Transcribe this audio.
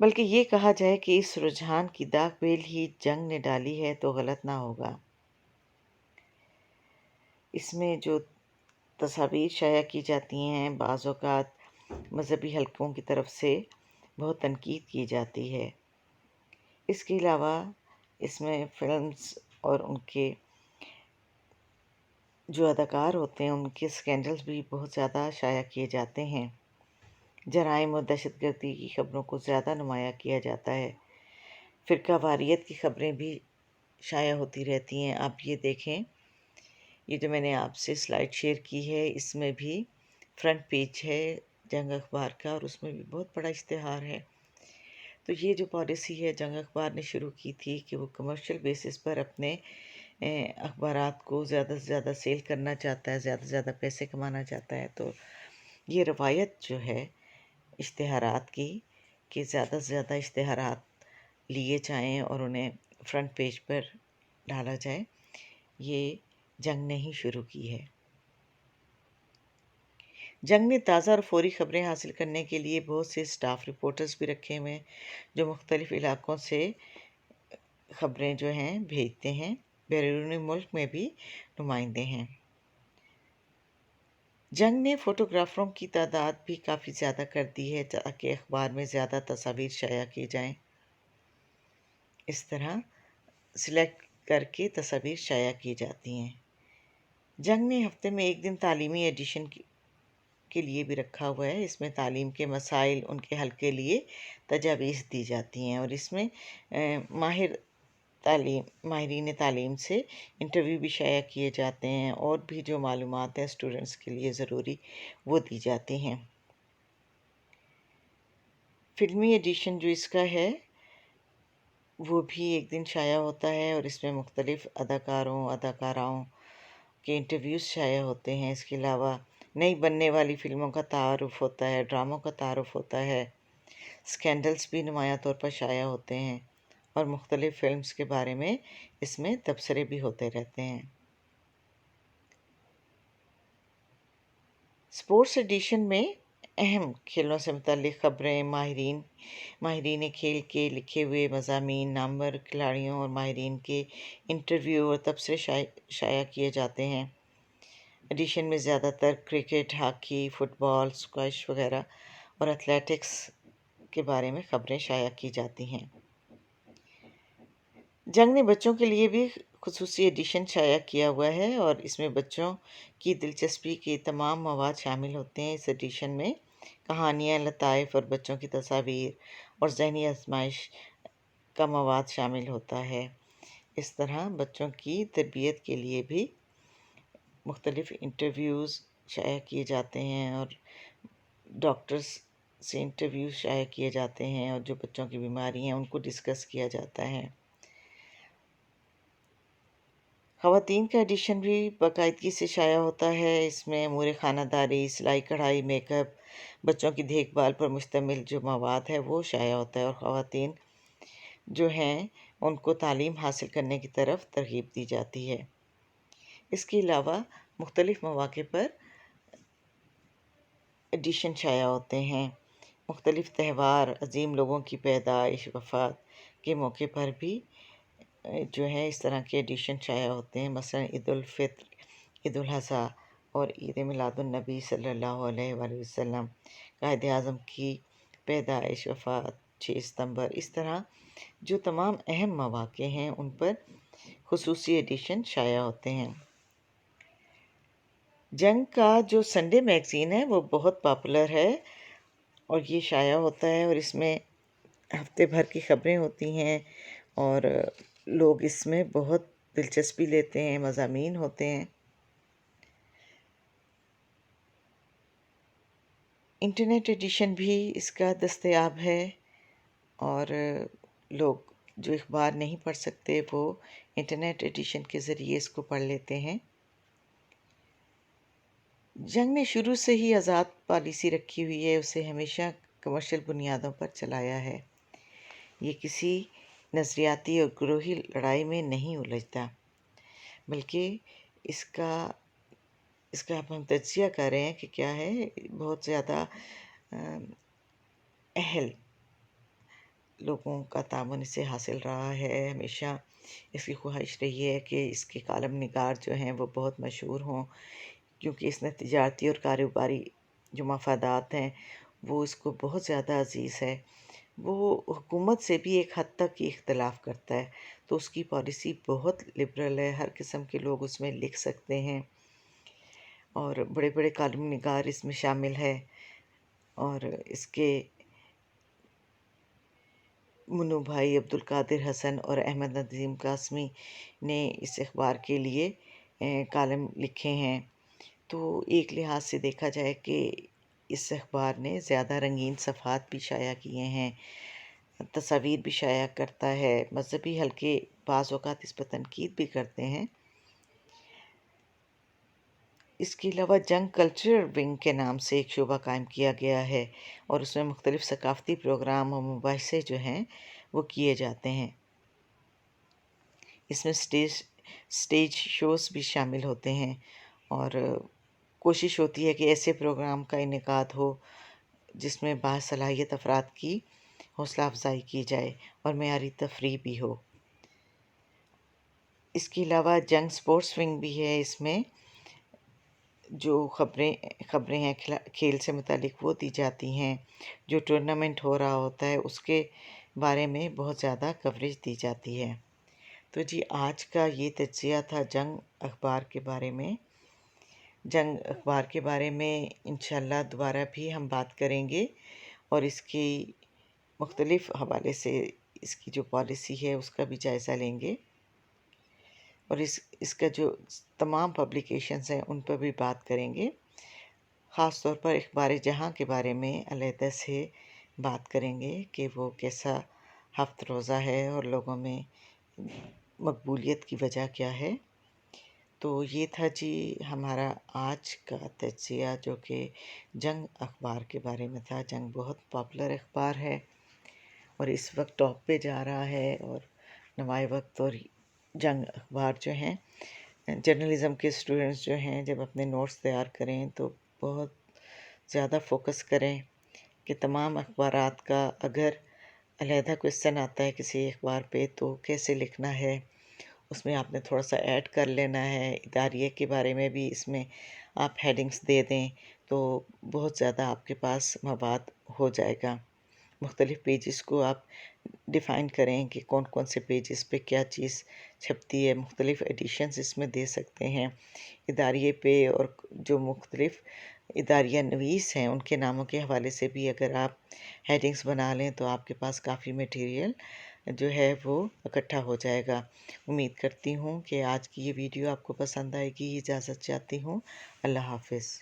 بلکہ یہ کہا جائے کہ اس رجحان کی داغ بیل ہی جنگ نے ڈالی ہے تو غلط نہ ہوگا۔ اس میں جو تصاویر شائع کی جاتی ہیں بعض اوقات مذہبی حلقوں کی طرف سے بہت تنقید کی جاتی ہے۔ اس کے علاوہ اس میں فلمز اور ان کے جو اداکار ہوتے ہیں ان کے سکینڈلز بھی بہت زیادہ شائع کیے جاتے ہیں۔ جرائم اور دہشت گردی کی خبروں کو زیادہ نمایاں کیا جاتا ہے۔ فرقہ واریت کی خبریں بھی شائع ہوتی رہتی ہیں۔ آپ یہ دیکھیں، یہ جو میں نے آپ سے سلائیڈ شیئر کی ہے اس میں بھی فرنٹ پیج ہے جنگ اخبار کا، اور اس میں بھی بہت بڑا اشتہار ہے۔ تو یہ جو پالیسی ہے جنگ اخبار نے شروع کی تھی کہ وہ کمرشل بیسس پر اپنے اخبارات کو زیادہ سے زیادہ سیل کرنا چاہتا ہے، زیادہ سے زیادہ پیسے کمانا چاہتا ہے۔ تو یہ روایت جو ہے اشتہارات کی کہ زیادہ سے زیادہ اشتہارات لیے جائیں اور انہیں فرنٹ پیج پر ڈالا جائے، یہ جنگ نے ہی شروع کی ہے۔ جنگ نے تازہ اور فوری خبریں حاصل کرنے کے لیے بہت سے سٹاف رپورٹرز بھی رکھے ہوئے ہیں جو مختلف علاقوں سے خبریں جو ہیں بھیجتے ہیں۔ بیرون ملک میں بھی نمائندے ہیں۔ جنگ نے فوٹوگرافروں کی تعداد بھی کافی زیادہ کر دی ہے تاکہ اخبار میں زیادہ تصاویر شائع کی جائیں۔ اس طرح سلیکٹ کر کے تصاویر شائع کی جاتی ہیں۔ جنگ نے ہفتے میں ایک دن تعلیمی ایڈیشن کے لیے بھی رکھا ہوا ہے۔ اس میں تعلیم کے مسائل ان کے حل کے لیے تجاویز دی جاتی ہیں، اور اس میں ماہرین تعلیم سے انٹرویو بھی شائع کیے جاتے ہیں، اور بھی جو معلومات ہیں اسٹوڈنٹس کے لیے ضروری وہ دی جاتی ہیں۔ فلمی ایڈیشن جو اس کا ہے وہ بھی ایک دن شائع ہوتا ہے، اور اس میں مختلف اداکاراؤں کے انٹرویوز شائع ہوتے ہیں۔ اس کے علاوہ نئی بننے والی فلموں کا تعارف ہوتا ہے، ڈراموں کا تعارف ہوتا ہے، سکینڈلز بھی نمایاں طور پر شائع ہوتے ہیں، اور مختلف فلمز کے بارے میں اس میں تبصرے بھی ہوتے رہتے ہیں۔ سپورٹس ایڈیشن میں اہم کھیلوں سے متعلق خبریں، ماہرین کھیل کے لکھے ہوئے مضامین، نامور کھلاڑیوں اور ماہرین کے انٹرویو اور تبصرے شائع کیے جاتے ہیں۔ ایڈیشن میں زیادہ تر کرکٹ، ہاکی، فٹ بال، اسکواش وغیرہ اور ایتھلیٹکس کے بارے میں خبریں شائع کی جاتی ہیں۔ جنگ نے بچوں کے لیے بھی خصوصی ایڈیشن شائع کیا ہوا ہے، اور اس میں بچوں کی دلچسپی کے تمام مواد شامل ہوتے ہیں۔ اس ایڈیشن میں کہانیاں، لطائف اور بچوں کی تصاویر اور ذہنی آزمائش کا مواد شامل ہوتا ہے۔ اس طرح بچوں کی تربیت کے لیے بھی مختلف انٹرویوز شائع کیے جاتے ہیں، اور ڈاکٹرز سے انٹرویوز شائع کیے جاتے ہیں، اور جو بچوں کی بیماری ہیں ان کو ڈسکس کیا جاتا ہے۔ خواتین کا ایڈیشن بھی باقاعدگی سے شائع ہوتا ہے۔ اس میں امور خانہ داری، سلائی کڑھائی، میک اپ، بچوں کی دیکھ بھال پر مشتمل جو مواد ہے وہ شائع ہوتا ہے، اور خواتین جو ہیں ان کو تعلیم حاصل کرنے کی طرف ترغیب دی جاتی ہے۔ اس کے علاوہ مختلف مواقع پر ایڈیشن شائع ہوتے ہیں۔ مختلف تہوار، عظیم لوگوں کی پیدائش، وفات کے موقع پر بھی جو ہے اس طرح کے ایڈیشن شائع ہوتے ہیں۔ مثلا عید الفطر، عید الاضحیٰ اور عید میلاد النبی صلی اللہ علیہ وآلہ وسلم، قائد اعظم کی پیدائش، وفات، 6 ستمبر، اس طرح جو تمام اہم مواقع ہیں ان پر خصوصی ایڈیشن شائع ہوتے ہیں۔ جنگ کا جو سنڈے میگزین ہے وہ بہت پاپولر ہے، اور یہ شائع ہوتا ہے، اور اس میں ہفتے بھر کی خبریں ہوتی ہیں، اور لوگ اس میں بہت دلچسپی لیتے ہیں، مضامین ہوتے ہیں۔ انٹرنیٹ ایڈیشن بھی اس کا دستیاب ہے، اور لوگ جو اخبار نہیں پڑھ سکتے وہ انٹرنیٹ ایڈیشن کے ذریعے اس کو پڑھ لیتے ہیں۔ جنگ نے شروع سے ہی آزاد پالیسی رکھی ہوئی ہے، اسے ہمیشہ کمرشل بنیادوں پر چلایا ہے۔ یہ کسی نظریاتی اور گروہی لڑائی میں نہیں الجھتا، بلکہ اس کا اب ہم تجزیہ کر رہے ہیں کہ کیا ہے، بہت زیادہ اہل لوگوں کا تعاون اسے حاصل رہا ہے، ہمیشہ اس کی خواہش رہی ہے کہ اس کے کالم نگار جو ہیں وہ بہت مشہور ہوں، کیونکہ اس نے تجارتی اور کاروباری جو مفادات ہیں وہ اس کو بہت زیادہ عزیز ہے۔ وہ حکومت سے بھی ایک حد تک ہی اختلاف کرتا ہے، تو اس کی پالیسی بہت لبرل ہے، ہر قسم کے لوگ اس میں لکھ سکتے ہیں، اور بڑے بڑے کالم نگار اس میں شامل ہے، اور اس کے منو بھائی عبدالقادر حسن اور احمد ندیم قاسمی نے اس اخبار کے لیے کالم لکھے ہیں۔ تو ایک لحاظ سے دیکھا جائے کہ اس اخبار نے زیادہ رنگین صفحات بھی شائع کیے ہیں، تصاویر بھی شائع کرتا ہے، مذہبی حلقے بعض اوقات اس پر تنقید بھی کرتے ہیں۔ اس کے علاوہ جنگ کلچر ونگ کے نام سے ایک شعبہ قائم کیا گیا ہے، اور اس میں مختلف ثقافتی پروگرام اور مباحثے جو ہیں وہ کیے جاتے ہیں۔ اس میں سٹیج شوز بھی شامل ہوتے ہیں، اور کوشش ہوتی ہے کہ ایسے پروگرام کا انعقاد ہو جس میں باصلاحیت افراد کی حوصلہ افزائی کی جائے اور معیاری تفریح بھی ہو۔ اس کے علاوہ جنگ سپورٹس ونگ بھی ہے، اس میں جو خبریں ہیں کھیل سے متعلق وہ دی جاتی ہیں، جو ٹورنامنٹ ہو رہا ہوتا ہے اس کے بارے میں بہت زیادہ کوریج دی جاتی ہے۔ تو جی آج کا یہ تجزیہ تھا جنگ اخبار کے بارے میں۔ جنگ اخبار کے بارے میں انشاءاللہ دوبارہ بھی ہم بات کریں گے، اور اس کی مختلف حوالے سے اس کی جو پالیسی ہے اس کا بھی جائزہ لیں گے، اور اس کا جو تمام پبلیکیشنز ہیں ان پر بھی بات کریں گے، خاص طور پر اخبار جہاں کے بارے میں علیحدہ سے بات کریں گے کہ وہ کیسا ہفت روزہ ہے اور لوگوں میں مقبولیت کی وجہ کیا ہے۔ تو یہ تھا جی ہمارا آج کا تجزیہ جو کہ جنگ اخبار کے بارے میں تھا۔ جنگ بہت پاپولر اخبار ہے اور اس وقت ٹاپ پہ جا رہا ہے، اور نوائے وقت اور جنگ اخبار جو ہیں جرنلزم کے اسٹوڈنٹس جو ہیں جب اپنے نوٹس تیار کریں تو بہت زیادہ فوکس کریں کہ تمام اخبارات کا اگر علیحدہ کوئسچن آتا ہے کسی اخبار پہ تو کیسے لکھنا ہے، اس میں آپ نے تھوڑا سا ایڈ کر لینا ہے، اداریے کے بارے میں بھی اس میں آپ ہیڈنگز دے دیں تو بہت زیادہ آپ کے پاس مواد ہو جائے گا۔ مختلف پیجز کو آپ ڈیفائن کریں کہ کون کون سے پیجز پہ کیا چیز چھپتی ہے، مختلف ایڈیشنز اس میں دے سکتے ہیں اداریے پہ، اور جو مختلف اداریہ نویس ہیں ان کے ناموں کے حوالے سے بھی اگر آپ ہیڈنگز بنا لیں تو آپ کے پاس کافی میٹیریل جو ہے وہ اکٹھا ہو جائے گا۔ امید کرتی ہوں کہ آج کی یہ ویڈیو آپ کو پسند آئے گی۔ اجازت چاہتی ہوں، اللہ حافظ۔